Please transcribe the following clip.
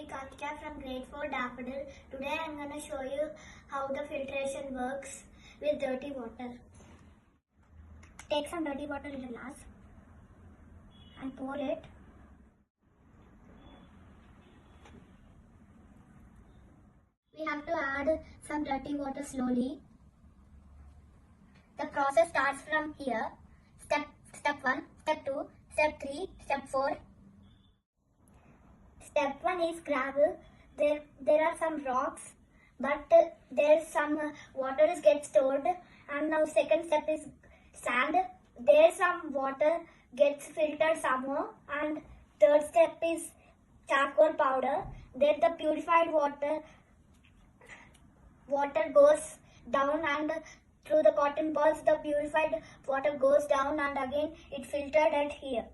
Karthikeya from grade 4 Daffodil. Today I am going to show you how the filtration works with dirty water. Take some dirty water in a glass and pour it. We have to add some dirty water slowly. The process starts from here. Step 1, step 2, step 3, step 4. Step 1 is gravel. There are some rocks, but there's some water gets stored. And now second step is sand. There's some water gets filtered somehow. And third step is charcoal powder. There the purified water goes down, and through the cotton balls the purified water goes down, and again it filtered at here.